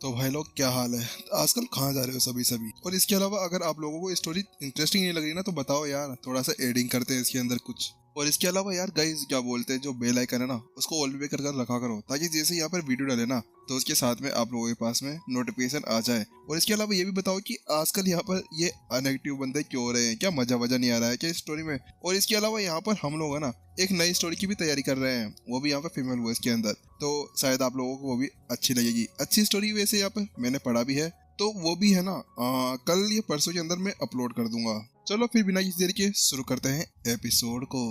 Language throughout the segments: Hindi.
तो भाई लोग क्या हाल है? आजकल कहाँ जा रहे हो सभी सभी? और इसके अलावा अगर आप लोगों को स्टोरी इंटरेस्टिंग नहीं लग रही ना तो बताओ यार, थोड़ा सा एडिंग करते हैं इसके अंदर कुछ। और इसके अलावा यार गाइस क्या बोलते हैं, जो बेल आइकन है ना उसको ऑल पे कर रखा करो, ताकि जैसे यहाँ पर वीडियो डाले ना तो उसके साथ में आप लोगों के पास में नोटिफिकेशन आ जाए। और इसके अलावा ये भी बताओ कि आजकल यहाँ पर ये अनेक्टिव बंदे क्यों हो रहे हैं, क्या मजा वजा नहीं आ रहा है क्या स्टोरी में? और इसके अलावा यहाँ पर हम लोग है ना एक नई स्टोरी की भी तैयारी कर रहे हैं, वो भी यहाँ पे फीमेल वॉइस के अंदर, तो शायद आप लोगों को वो भी अच्छी लगेगी। अच्छी स्टोरी वैसे यहाँ पे मैंने पढ़ा भी है, तो वो भी है ना कल या परसों के अंदर मैं अपलोड कर दूंगा। चलो फिर बिना किसी देरी के शुरू करते हैं एपिसोड को।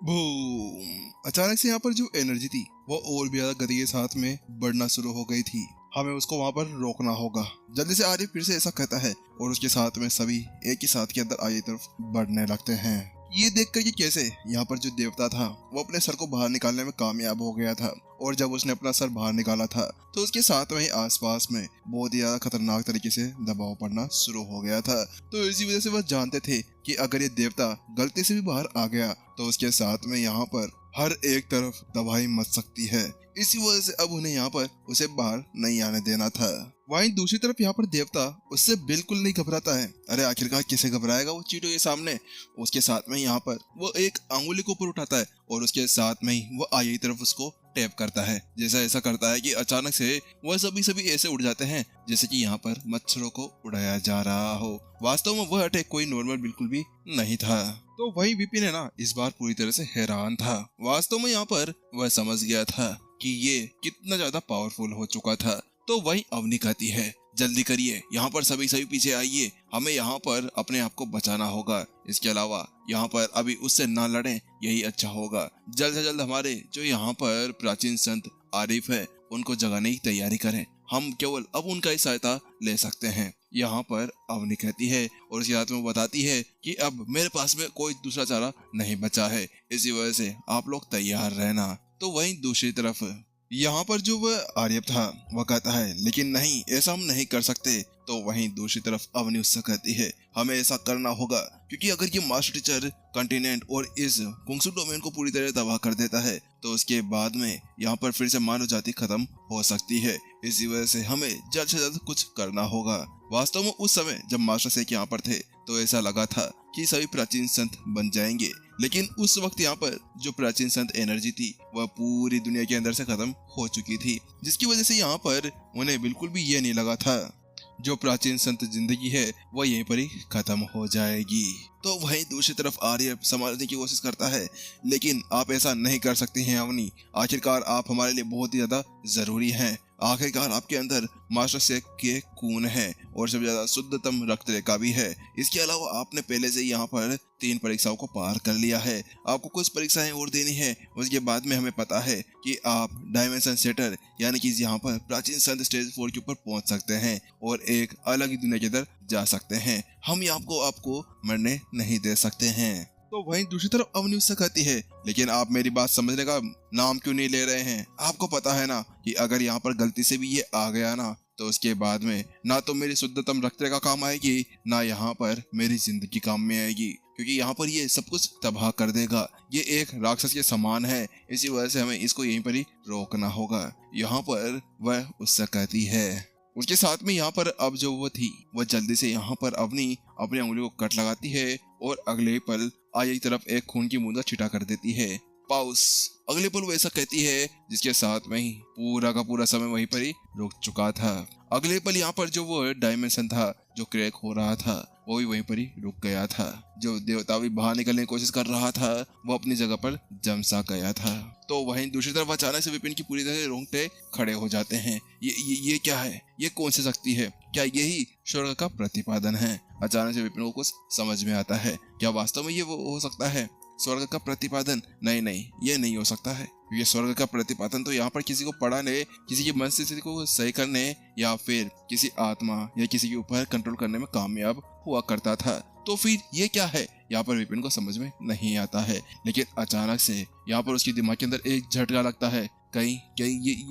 बूम! अचानक से यहाँ पर जो एनर्जी थी वो और भी ज्यादा गति के साथ में बढ़ना शुरू हो गई थी। हमें उसको वहां पर रोकना होगा। जल्दी से आर्य फिर से ऐसा कहता है और उसके साथ में सभी एक ही साथ के अंदर आगे तरफ बढ़ने लगते हैं। ये देखकर कि कैसे यहाँ पर जो देवता था वो अपने सर को बाहर निकालने में कामयाब हो गया था, और जब उसने अपना सर बाहर निकाला था तो उसके साथ में ही आसपास में बहुत ही ज्यादा खतरनाक तरीके से दबाव पड़ना शुरू हो गया था। तो इसी वजह से वह जानते थे कि अगर ये देवता गलती से भी बाहर आ गया तो उसके साथ में यहाँ पर हर एक तरफ तबाही मच सकती है। इसी वजह से अब उन्हें यहाँ पर उसे बाहर नहीं आने देना था। वहीं दूसरी तरफ यहाँ पर देवता उससे बिल्कुल नहीं घबराता है। अरे आखिरकार किसे घबराएगा वो चीटो के सामने। उसके साथ में यहाँ पर वो एक अंगुली को ऊपर उठाता है और उसके साथ में ही वो आगे की तरफ उसको टैप करता है। जैसा ऐसा करता है कि अचानक से वह सभी ऐसे उड़ जाते हैं जैसे कि यहाँ पर मच्छरों को उड़ाया जा रहा हो। वास्तव में वह अटैक कोई नॉर्मल बिल्कुल भी नहीं था। तो वही विपिन है ना इस बार पूरी तरह से हैरान था। वास्तव में यहाँ पर वह समझ गया था कि ये कितना ज्यादा पावरफुल हो चुका था। तो वही अवनी कहती है, जल्दी करिए, यहाँ पर सभी पीछे आइए, हमें यहाँ पर अपने आप को बचाना होगा। इसके अलावा यहाँ पर अभी उससे ना लड़ें, यही अच्छा होगा। जल्द से जल्द हमारे जो यहाँ पर प्राचीन संत आरिफ है उनको जगाने की तैयारी करें। हम केवल अब उनका ही सहायता ले सकते हैं, यहाँ पर अवनी कहती है। और उसके साथ में बताती है कि अब मेरे पास में कोई दूसरा चारा नहीं बचा है, इसी वजह से आप लोग तैयार रहना। तो वहीं दूसरी तरफ यहाँ पर जो वह आर्यप था वह कहता है, लेकिन नहीं, ऐसा हम नहीं कर सकते। तो वहीं दूसरी तरफ अवनी उससे कहती है, हमें ऐसा करना होगा, क्योंकि अगर ये मास्टर टीचर कॉन्टिनेंट और इस कुंगसू डोमेन को पूरी तरह तबाह कर देता है तो उसके बाद में यहाँ पर फिर से मानव जाति खत्म हो सकती है। इसी वजह से हमें जल्द से जल्द कुछ करना होगा। वास्तव में उस समय जब मास्टर शेख यहाँ पर थे तो ऐसा लगा था कि सभी प्राचीन संत बन जाएंगे, लेकिन उस वक्त यहाँ पर जो प्राचीन संत एनर्जी थी वह पूरी दुनिया के अंदर से खत्म हो चुकी थी, जिसकी वजह से यहाँ पर उन्हें बिल्कुल भी ये नहीं लगा था जो प्राचीन संत जिंदगी है वह यहीं पर ही खत्म हो जाएगी। तो वहीं दूसरी तरफ आर्य संभालने की कोशिश करता है, लेकिन आप ऐसा नहीं कर सकती हैं अवनी, आखिरकार आप हमारे लिए बहुत ही ज्यादा जरूरी हैं। आखिरकार आपके अंदर मास्टर शेख के खून है और सबसे ज्यादा शुद्धतम रक्त रेखा भी है। इसके अलावा आपने पहले से यहाँ पर 3 परीक्षाओं को पार कर लिया है, आपको कुछ परीक्षाएं और देनी है। उसके बाद में हमें पता है कि आप डायमेंशन सेटर यानी कि यहाँ पर प्राचीन संत स्टेज 4 के ऊपर पहुंच सकते हैं और एक अलग ही दुनिया के अंदर जा सकते हैं। हम आपको मरने नहीं दे सकते हैं। तो वहीं दूसरी तरफ अवनी उससे कहती है, लेकिन आप मेरी बात समझने का नाम क्यों नहीं ले रहे हैं? आपको पता है ना कि अगर यहाँ पर गलती से भी ये आ गया ना तो उसके बाद में ना तो मेरी शुद्धतम रक्त का काम आएगी, ना यहाँ पर मेरी जिंदगी काम में आएगी, क्योंकि यहाँ पर ये सब कुछ तबाह कर देगा। ये एक राक्षस के समान है, इसी वजह से हमें इसको यहीं पर ही रोकना होगा। यहाँ पर वह उससे कहती है। उसके साथ में यहाँ पर अब जो वो थी वह जल्दी से यहाँ पर अपनी उंगली को कट लगाती है और अगले पल आगे की तरफ एक खून की बूंदा छिटा कर देती है। पाउस! अगले पल वो ऐसा कहती है जिसके साथ में ही पूरा का पूरा समय वहीं पर ही रुक चुका था। अगले पल यहाँ पर जो वो डायमेंशन था जो क्रैक हो रहा था वो भी वहीं पर ही रुक गया था। जो देवता भी बाहर निकलने की कोशिश कर रहा था वो अपनी जगह पर जम सा गया था। तो वहीं दूसरी तरफ अचानक से विपिन की पूरी तरह रोंगटे खड़े हो जाते हैं। ये क्या है? ये कौन सी शक्ति है? क्या यही स्वर्ग का प्रतिपादन है? अचानक से विपिन को कुछ समझ में आता है। क्या वास्तव में ये वो हो सकता है स्वर्ग का प्रतिपादन? नहीं, ये नहीं हो सकता है, क्योंकि स्वर्ग का प्रतिपादन तो यहाँ पर किसी को पढ़ाने, किसी की मन स्थिति को सही करने या फिर किसी आत्मा या किसी के ऊपर कंट्रोल करने में कामयाब हुआ करता था। तो फिर ये क्या है? यहाँ पर विपिन को समझ में नहीं आता है। लेकिन अचानक से यहाँ पर उसके दिमाग के अंदर एक झटका लगता है, कहीं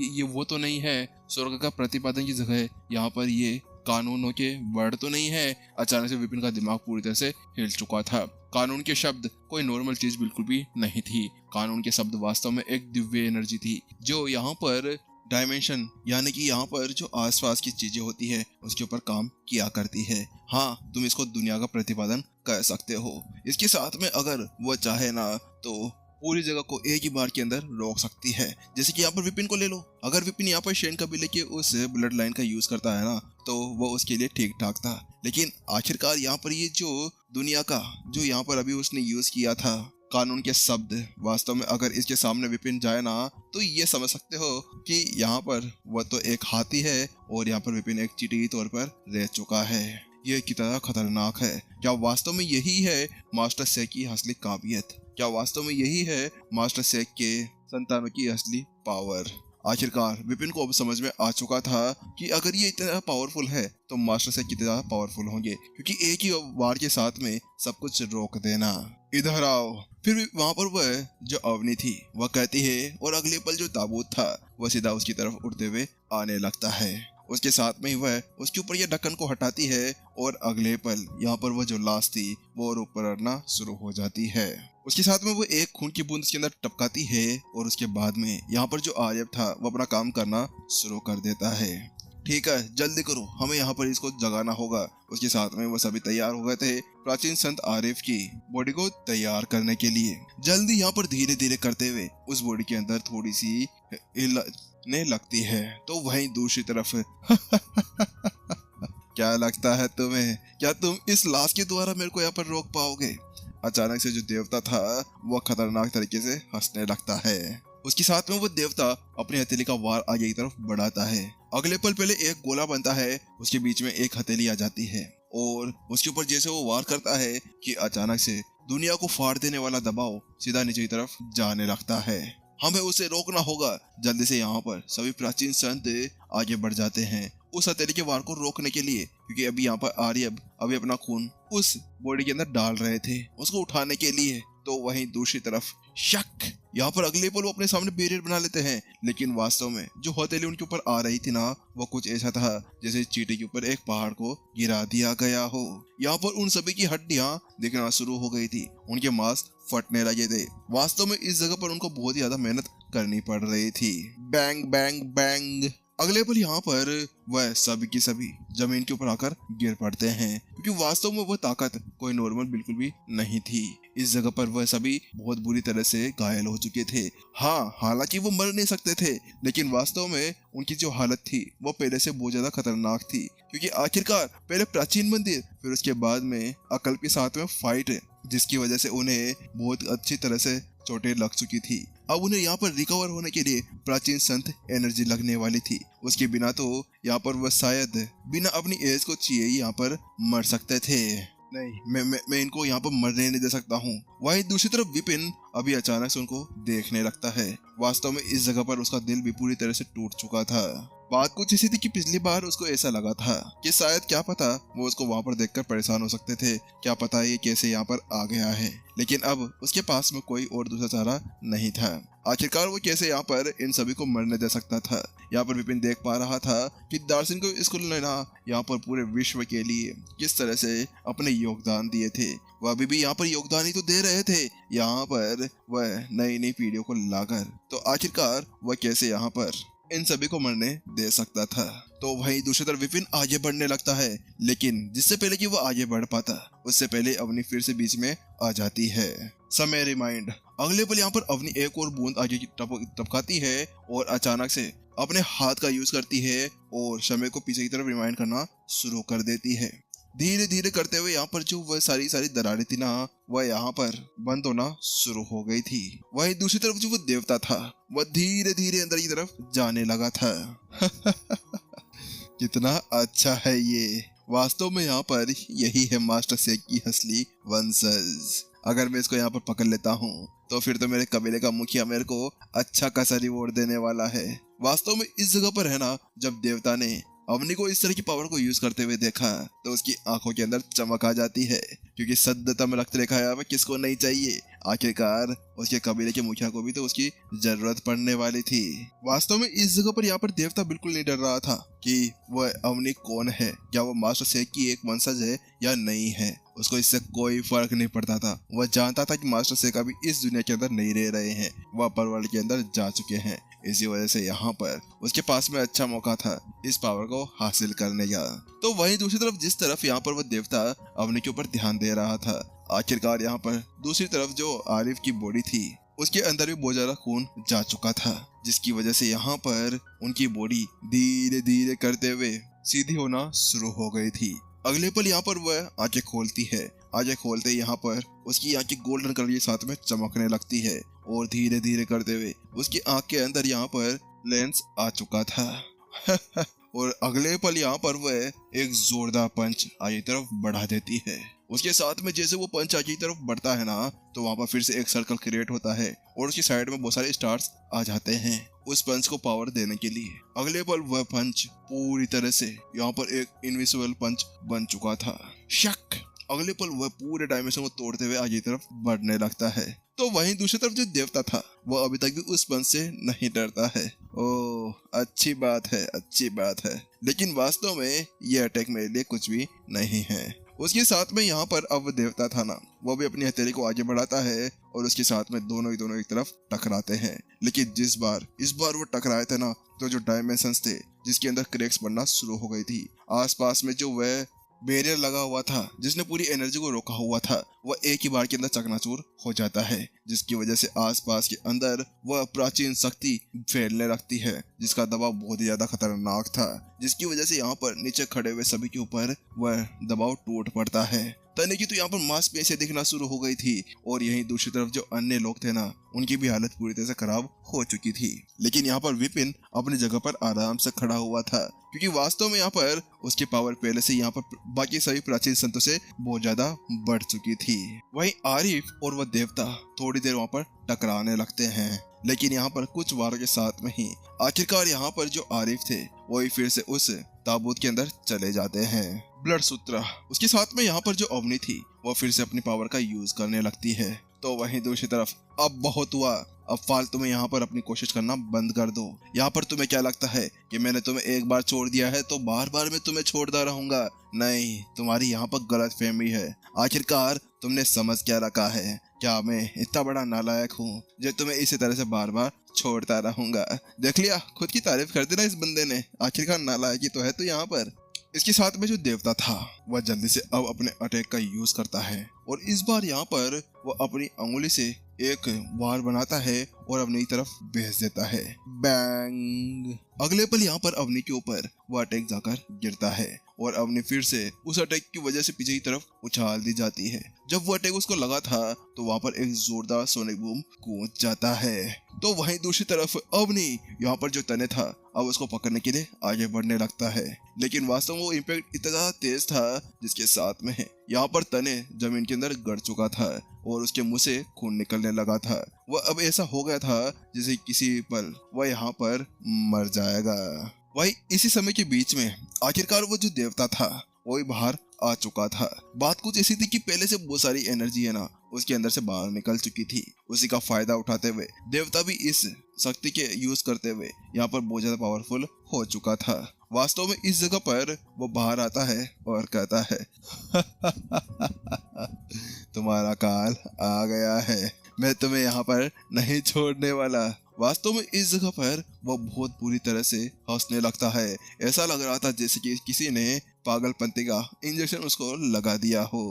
ये वो तो नहीं है स्वर्ग का प्रतिपादन की जगह यहाँ पर ये कानूनों के वर्ड तो नहीं है। अचानक से विपिन का दिमाग पूरी तरह से हिल चुका था। कानून के शब्द कोई नॉर्मल चीज बिल्कुल भी नहीं थी। कानून के शब्द वास्तव में एक दिव्य एनर्जी थी जो यहाँ पर डायमेंशन यानी कि यहाँ पर जो आसपास की चीजें होती है उसके ऊपर काम किया करती है। हाँ, तुम इसको दुनिया का प्रतिपादन कर सकते हो। इसके साथ में अगर वो चाहे ना तो पूरी जगह को एक ही बार के अंदर रोक सकती है। जैसे कि यहाँ पर विपिन को ले लो, अगर विपिन यहाँ पर शेन कबीले के उस ब्लड लाइन का यूज करता है ना तो वो उसके लिए ठीक ठाक था, लेकिन आखिरकार यहाँ पर ये जो दुनिया का जो यहाँ पर अभी उसने यूज किया था कानून के शब्द, वास्तव में अगर इसके सामने विपिन जाए ना तो ये समझ सकते हो कि यहाँ पर वह तो एक हाथी है और यहाँ पर विपिन एक चींटी के तौर पर रह चुका है। ये कितना खतरनाक है। क्या वास्तव में यही है मास्टर शेख की असली काबिलियत? क्या वास्तव में यही है मास्टर शेख के संतानों की असली पावर? आखिरकार विपिन को अब समझ में आ चुका था कि अगर ये इतना पावरफुल है तो मास्टर शेख कितने ज्यादा पावरफुल होंगे, क्योंकि एक ही वार के साथ में सब कुछ रोक देना। इधर आओ। फिर वहां पर वह जो अवनी थी वह कहती है और अगले पल जो ताबूत था वह सीधा उसकी तरफ उड़ते हुए आने लगता है। उसके साथ में ही वह उसके ऊपर यह ढक्कन को हटाती है और अगले पल यहाँ पर वह जो लाश थी वो और ऊपर अड़ना शुरू हो जाती है। उसके साथ में वो एक खून की बूंद उसके अंदर टपकाती है और उसके बाद में यहाँ पर जो आर्यब था वो अपना काम करना शुरू कर देता है। ठीक है, जल्दी करो, हमें यहाँ पर इसको जगाना होगा। उसके साथ में वो सभी तैयार हो गए थे प्राचीन संत आरिफ की बॉडी को तैयार करने के लिए। जल्दी यहाँ पर धीरे धीरे करते हुए उस बॉडी के अंदर थोड़ी सी हिलने लगती है तो वहीं दूसरी तरफ क्या लगता है तुम्हें, क्या तुम इस लाश के द्वारा मेरे को यहाँ पर रोक पाओगे? अचानक से जो देवता था वह खतरनाक तरीके से हंसने लगता है। उसके साथ में वो देवता अपनी हथेली का वार आगे की तरफ बढ़ाता है। अगले पल पहले एक गोला बनता है, उसके बीच में एक हथेली आ जाती है और उसके ऊपर जैसे वो वार करता है कि अचानक से दुनिया को फाड़ देने वाला दबाव सीधा नीचे की तरफ जाने लगता है। हमें उसे रोकना होगा। जल्दी से यहाँ पर सभी प्राचीन संत आगे बढ़ जाते हैं उस हथेली के वार को रोकने के लिए, क्योंकि अभी यहाँ पर आर्यब अभी अपना खून उस बॉडी के अंदर डाल रहे थे उसको उठाने के लिए। तो वहीं दूसरी तरफ शक, यहाँ पर अगले पल वो अपने सामने बैरियर बना लेते हैं, लेकिन वास्तव में जो हथेली उनके ऊपर आ रही थी ना वो कुछ ऐसा था जैसे चींटी के ऊपर एक पहाड़ को गिरा दिया गया हो। यहाँ पर उन सभी की हड्डियां दिखना शुरू हो गई थी, उनके मांस फटने लगे थे। वास्तव में इस जगह पर उनको बहुत ही ज्यादा मेहनत करनी पड़ रही थी। Bang bang bang. अगले पल यहाँ पर वह सभी की सभी जमीन के ऊपर आकर गिर पड़ते हैं, क्योंकि वास्तव में वह ताकत कोई नॉर्मल बिल्कुल भी नहीं थी। इस जगह पर वह सभी बहुत बुरी तरह से घायल हो चुके थे। हाँ, हालांकि वो मर नहीं सकते थे, लेकिन वास्तव में उनकी जो हालत थी वो पहले से बहुत ज्यादा खतरनाक थी, क्योंकि आखिरकार पहले प्राचीन मंदिर, फिर उसके बाद में अकल के साथ में फाइट, जिसकी वजह से उन्हें बहुत अच्छी तरह से चोटें लग चुकी थी। अब उन्हें यहाँ पर रिकवर होने के लिए प्राचीन संत एनर्जी लगने वाली थी। उसके बिना तो यहाँ पर वह शायद बिना अपनी एज को चाहिए यहाँ पर मर सकते थे। नहीं, मैं इनको यहाँ पर मरने नहीं दे सकता हूँ। वहीं दूसरी तरफ विपिन अभी अचानक से उनको देखने लगता है। वास्तव में इस जगह पर उसका दिल भी पूरी तरह से टूट चुका था। बात कुछ ऐसी थी कि पिछली बार उसको ऐसा लगा था कि शायद क्या पता वो उसको वहां पर देखकर परेशान हो सकते थे, क्या पता ये कैसे यहाँ पर आ गया है, लेकिन अब उसके पास में कोई और दूसरा चारा नहीं था। आखिरकार वो कैसे यहाँ पर इन सभी को मरने दे सकता था। यहाँ पर विपिन देख पा रहा था कि दार्शिन को स्कूल ने ना यहाँ पर पूरे विश्व के लिए किस तरह से अपने योगदान दिए थे। वह अभी भी यहाँ पर योगदान ही तो दे रहे थे, यहाँ पर वह नई नई पीढ़ियों को लाकर, तो आखिरकार वह कैसे यहाँ पर इन सभी को मरने दे सकता था। तो वहीं दूसरी तरफ विपिन आगे बढ़ने लगता है, लेकिन जिससे पहले कि वो आगे बढ़ पाता उससे पहले अवनी फिर से बीच में आ जाती है। समय रिमाइंड। अगले पल यहाँ पर अवनी एक और बूंद आगे की टपकाती है और अचानक से अपने हाथ का यूज करती है और समय को पीछे की तरफ रिमाइंड करना शुरू कर देती है। धीरे धीरे करते हुए यहाँ पर जो वह सारी दरारें थी ना वह यहाँ पर बंद होना शुरू हो गई थी। वहीं दूसरी तरफ जो वो देवता था वह धीरे धीरे अंदर की तरफ जाने लगा था। कितना अच्छा है ये। वास्तव में यहाँ पर यही है मास्टर शेख की असली वंशज। अगर मैं इसको यहाँ पर पकड़ लेता हूँ तो फिर तो मेरे कबीले का मुखिया मेरे को अच्छा खासा रिवॉर्ड देने वाला है। वास्तव में इस जगह पर है ना, जब देवता ने अवनी को इस तरह की पावर को यूज करते हुए देखा तो उसकी आंखों के अंदर चमक आ जाती है, क्योंकि सद्धता में रक्त रेखा है किसको नहीं चाहिए। आखिरकार उसके कबीले के मुखिया को भी तो उसकी जरूरत पड़ने वाली थी। वास्तव में इस जगह पर यहाँ पर देवता बिल्कुल नहीं डर रहा था कि वह अवनी कौन है, क्या वो मास्टर शेख की एक वंशज है या नहीं है। उसको इससे कोई फर्क नहीं पड़ता था। वह जानता था कि मास्टर शेख अभी इस दुनिया के अंदर नहीं रह रहे हैं, वह परवर्ल्ड के अंदर जा चुके हैं। इसी वजह से यहाँ पर उसके पास में अच्छा मौका था इस पावर को हासिल करने का। तो वहीं दूसरी तरफ जिस तरफ यहाँ पर वो देवता अवनी के ऊपर ध्यान दे रहा था, आखिरकार यहाँ पर दूसरी तरफ जो आरिफ की बॉडी थी उसके अंदर भी बहुत ज्यादा खून जा चुका था, जिसकी वजह से यहाँ पर उनकी बॉडी धीरे धीरे करते हुए सीधी होना शुरू हो गई थी। अगले पल यहाँ पर वह आंखें खोलती है। आंखें खोलते ही यहाँ पर उसकी आंखें गोल्डन कलर के साथ में चमकने लगती है और धीरे धीरे करते हुए उसकी आंख के अंदर यहाँ पर लेंस आ चुका था। और अगले पल यहाँ पर वह एक जोरदार पंच आगे तरफ बढ़ा देती है। उसके साथ में जैसे वो पंच आगे तरफ बढ़ता है ना, तो वहाँ पर फिर से एक सर्कल क्रिएट होता है और उसकी साइड में बहुत सारे स्टार्स आ जाते हैं उस पंच को पावर देने के लिए। अगले पल वह पंच पूरी तरह से यहाँ पर एक इनविजिबल पंच बन चुका था। शक अगले पल वह पूरे डायमेंशन को तोड़ते हुए आगे तरफ बढ़ने लगता है। तो वहीं दूसरी तरफ जो देवता था वो अभी तक भी उस पंच से नहीं डरता है। ओह, अच्छी बात है, अच्छी बात है। लेकिन वास्तव में ये अटैक मेरे लिए कुछ भी नहीं है। उसके साथ में यहाँ पर अब देवता था ना, वो भी अपनी हथेली को आगे बढ़ाता है और उसके साथ में दोनों एक तरफ टकराते हैं। लेकिन इस बार वो टकराए थे ना, तो जो डायमेंशंस थे जिसके अंदर क्रैक्स बनना शुरू हो गई थी, आसपास में जो वह बैरियर लगा हुआ था जिसने पूरी एनर्जी को रोका हुआ था, वह एक ही बार के अंदर चकनाचूर हो जाता है, जिसकी वजह से आसपास के अंदर वह प्राचीन शक्ति फैलने लगती है, जिसका दबाव बहुत ही ज्यादा खतरनाक था, जिसकी वजह से यहाँ पर नीचे खड़े हुए सभी के ऊपर वह दबाव टूट पड़ता है। तने की तो यहाँ पर मांसपेशियां दिखना शुरू हो गई थी और यहीं दूसरी तरफ जो अन्य लोग थे ना, उनकी भी हालत पूरी तरह से खराब हो चुकी थी। लेकिन यहाँ पर विपिन अपनी जगह पर आराम से खड़ा हुआ था, क्योंकि वास्तव में यहाँ पर उसकी पावर पहले से यहाँ पर बाकी सभी प्राचीन संतों से बहुत ज्यादा बढ़ चुकी थी। वहीं आरिफ और वह देवता थोड़ी देर वहाँ पर टकराने लगते हैं, लेकिन यहाँ पर कुछ वारों के साथ में ही आखिरकार यहाँ पर जो आरिफ थे वही फिर से उस ताबूत के अंदर चले जाते हैं। ब्लड सूत्र उसके साथ में यहाँ पर जो अवनी थी वो फिर से अपनी पावर का यूज करने लगती है। तो वहीं दूसरी तरफ अब बहुत हुआ, अब फालतू में यहाँ पर अपनी कोशिश करना बंद कर दो। यहाँ पर तुम्हें क्या लगता है कि मैंने तुम्हें एक बार छोड़ दिया है तो बार बार मैं तुम्हें छोड़ता रहूंगा? नहीं, तुम्हारी यहाँ पर गलत फहमी है। आखिरकार तुमने समझ क्या रखा है? क्या मैं इतना बड़ा नालायक हूँ जो तुम्हें इसी तरह से बार बार छोड़ता रहूंगा? देख लिया, खुद की तारीफ कर दी ना इस बंदे ने। आखिरकार नालायक ही तो है तो यहाँ पर। इसके साथ में जो देवता था वह जल्दी से अब अपने अटैक का यूज करता है और इस बार यहाँ पर वह अपनी अंगुली से एक वार बनाता है और अवनी की तरफ भेज देता है। बैंग अगले पल यहाँ पर अवनी के ऊपर वह अटैक जाकर गिरता है और अवनी फिर से उस अटैक की वजह से पीछे की तरफ उछाल दी जाती है। जब वो अटैक उसको लगा था तो वहाँ पर एक जोरदार सोनिक बूम गूंज जाता है। तो वहीं दूसरी तरफ अवनी यहाँ पर जो तने था अब उसको पकड़ने के लिए आगे बढ़ने लगता है, लेकिन वास्तव में वो इम्पैक्ट इतना ज्यादा तेज था जिसके साथ में यहाँ पर तने जमीन के अंदर गड़ चुका था और उसके मुंह से खून निकलने लगा था। वह अब ऐसा हो गया था जैसे किसी पल वह यहाँ पर मर जाएगा। वही इसी समय के बीच में आखिरकार वो जो देवता था वही बाहर आ चुका था। बात कुछ ऐसी थी कि पहले से बहुत सारी एनर्जी है ना उसके अंदर से बाहर निकल चुकी थी। उसी का फायदा उठाते हुए देवता भी इस शक्ति के यूज करते हुए यहाँ पर बहुत ज्यादा पावरफुल हो चुका था। वास्तव में इस जगह पर वो बाहर आता है और कहता है तुम्हारा काल आ गया है, मैं तुम्हें यहाँ पर नहीं छोड़ने वाला। वास्तव में इस जगह पर वो बहुत बुरी तरह से हंसने लगता है। ऐसा लग रहा था जैसे कि किसी ने पागलपंती का इंजेक्शन उसको लगा दिया हो।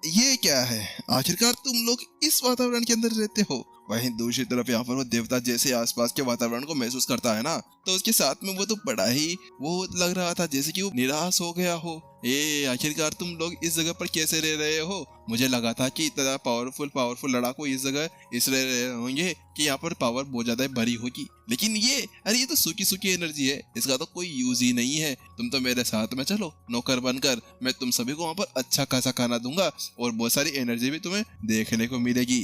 ये क्या है? आखिरकार तुम लोग इस वातावरण के अंदर रहते हो। वहीं दूसरी तरफ यहाँ पर वो देवता जैसे आसपास के वातावरण को महसूस करता है ना, तो उसके साथ में वो तो बड़ा ही वो लग रहा था जैसे कि वो निराश हो गया हो। आखिरकार तुम लोग इस जगह पर कैसे रह रहे हो? मुझे लगा था कि इतना पावरफुल लड़ाकू इस जगह इसलिए रहे होंगे कि यहाँ पर पावर बहुत ज्यादा भरी होगी, लेकिन ये तो सूखी एनर्जी है, इसका तो कोई यूज ही नहीं है। तुम तो मेरे साथ में चलो नौकर बनकर, मैं तुम सभी को वहाँ पर अच्छा खासा खाना दूंगा और बहुत सारी एनर्जी भी तुम्हें देखने को मिलेगी।